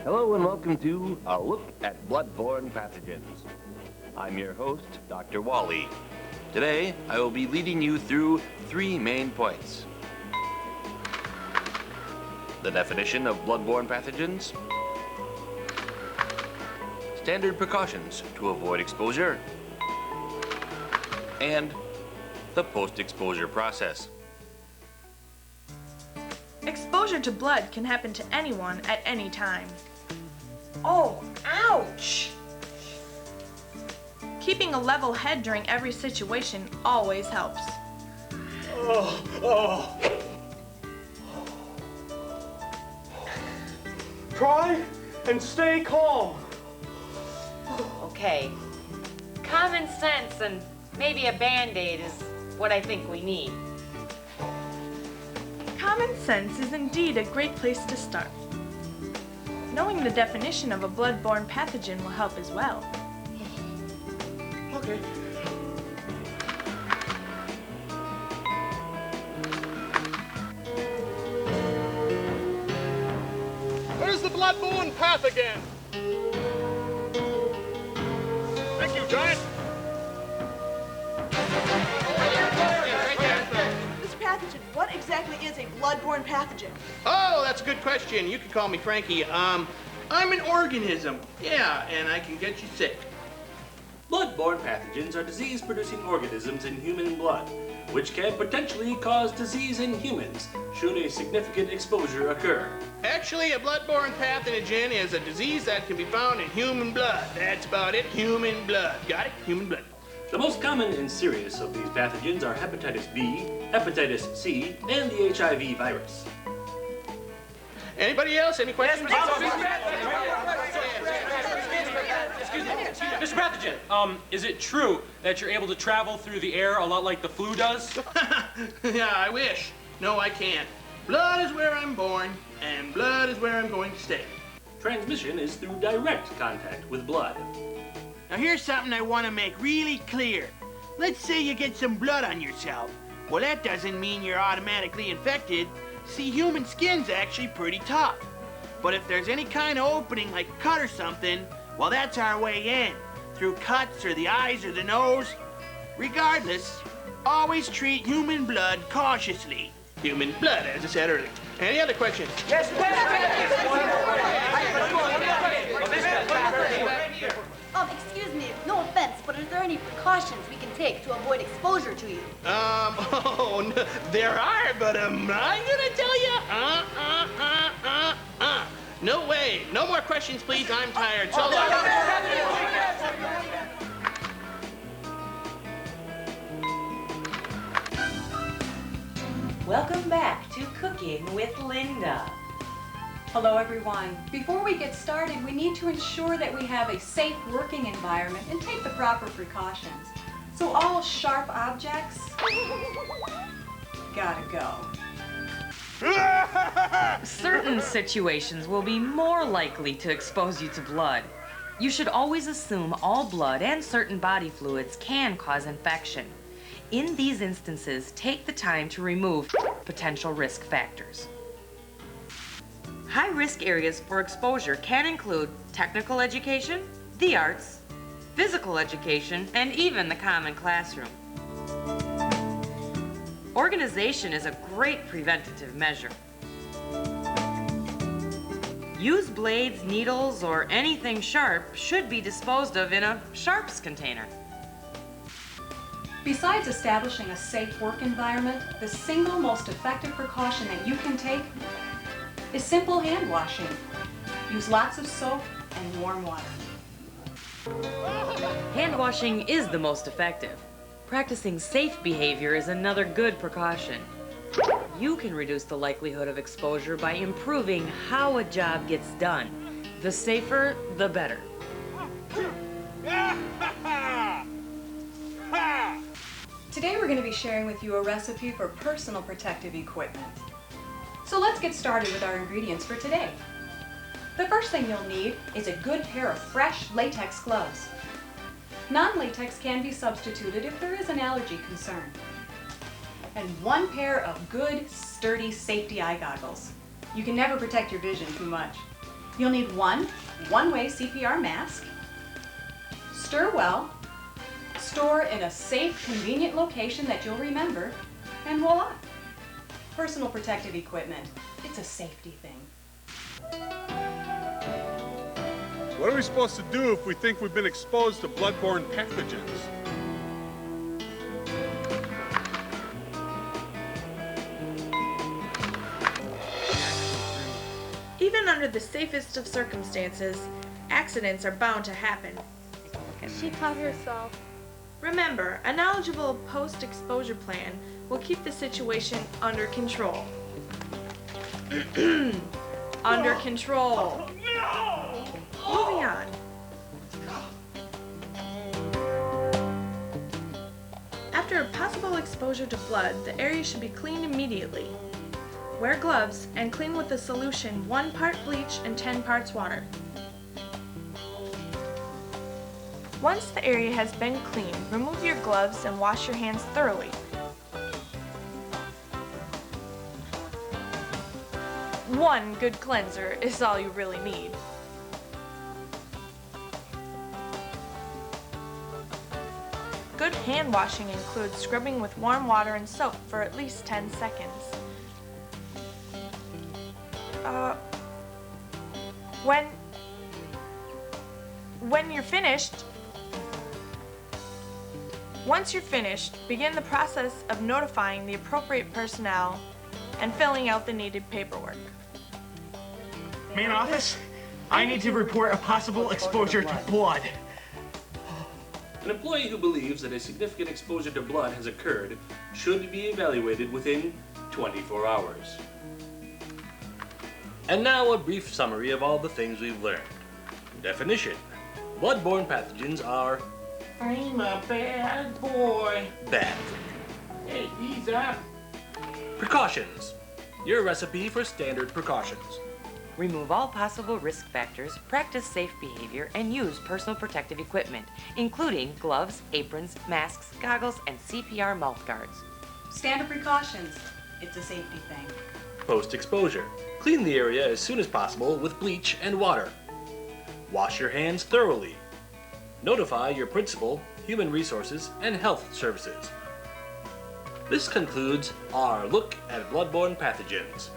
Hello and welcome to A Look at Blood Borne Pathogens. I'm your host, Dr. Wally. Today, I will be leading you through 3 main points. The definition of blood-borne pathogens, standard precautions to avoid exposure, and the post-exposure process. Exposure to blood can happen to anyone at any time. Oh, ouch! Keeping a level head during every situation always helps. Try and stay calm. Okay. Common sense and maybe a Band-Aid is what I think we need. Common sense is indeed a great place to start. Knowing the definition of a blood-borne pathogen will help as well. Okay. Where's the blood-borne pathogen? Thank you, Giant. Mr. Pathogen, what exactly is a blood-borne pathogen? Oh, that's a good question. You can call me Frankie. I'm an organism. Yeah, and I can get you sick. Blood-borne pathogens are disease-producing organisms in human blood, which can potentially cause disease in humans should a significant exposure occur. Actually, a blood-borne pathogen is a disease that can be found in human blood. That's about it, human blood. Got it? Human blood. The most common and serious of these pathogens are hepatitis B, hepatitis C, and the HIV virus. Anybody else? Any questions? Mr. Pathogen, is it true that you're able to travel through the air a lot like the flu does? Yeah, I wish. No, I can't. Blood is where I'm born, and blood is where I'm going to stay. Transmission is through direct contact with blood. Now here's something I want to make really clear. Let's say you get some blood on yourself. Well, that doesn't mean you're automatically infected. See, human skin's actually pretty tough. But if there's any kind of opening, like a cut or something, well, that's our way in. Through cuts or the eyes or the nose. Regardless, always treat human blood cautiously. Human blood, as I said earlier. Any other questions? Yes, Excuse me, no offense, but are there any precautions we can take to avoid exposure to you? Oh, no, there are, but I'm gonna tell you, No way. No more questions, please. I'm tired. So long. Welcome back to Cooking with Linda. Hello everyone. Before we get started, we need to ensure that we have a safe working environment and take the proper precautions. So all sharp objects gotta go. Certain situations will be more likely to expose you to blood. You should always assume all blood and certain body fluids can cause infection. In these instances, take the time to remove potential risk factors. High-risk areas for exposure can include technical education, the arts, physical education, and even the common classroom. Organization is a great preventative measure. Used blades, needles, or anything sharp should be disposed of in a sharps container. Besides establishing a safe work environment, the single most effective precaution that you can take is simple hand washing. Use lots of soap and warm water. Hand washing is the most effective. Practicing safe behavior is another good precaution. You can reduce the likelihood of exposure by improving how a job gets done. The safer, the better. Today we're going to be sharing with you a recipe for personal protective equipment. So let's get started with our ingredients for today. The first thing you'll need is a good pair of fresh latex gloves. Non-latex can be substituted if there is an allergy concern. And 1 pair of good, sturdy safety eye goggles. You can never protect your vision too much. You'll need one one-way CPR mask, stir well, store in a safe, convenient location that you'll remember, and voila! Personal protective equipment. It's a safety thing. What are we supposed to do if we think we've been exposed to blood-borne pathogens? Even under the safest of circumstances, accidents are bound to happen. She cut herself. Remember, a knowledgeable post-exposure plan will keep the situation under control. Under control. No! Moving on. After a possible exposure to blood, the area should be cleaned immediately. Wear gloves and clean with a solution 1 part bleach and 10 parts water. Once the area has been cleaned, remove your gloves and wash your hands thoroughly. One good cleanser is all you really need. Good hand washing includes scrubbing with warm water and soap for at least 10 seconds. When you're finished, once you're finished, begin the process of notifying the appropriate personnel and filling out the needed paperwork. Main office, I need to report a possible exposure to blood. An employee who believes that a significant exposure to blood has occurred should be evaluated within 24 hours. And now a brief summary of all the things we've learned. Definition. Blood-borne pathogens are I'm a bad boy. bad. Hey, these are... Precautions. Your recipe for standard precautions. Remove all possible risk factors, practice safe behavior, and use personal protective equipment, including gloves, aprons, masks, goggles, and CPR mouth guards. Standard precautions. It's a safety thing. Post-exposure. Clean the area as soon as possible with bleach and water. Wash your hands thoroughly. Notify your principal, human resources, and health services. This concludes our look at blood-borne pathogens.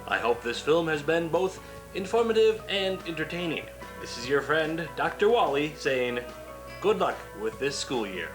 I hope this film has been both informative and entertaining. This is your friend, Dr. Wally, saying good luck with this school year.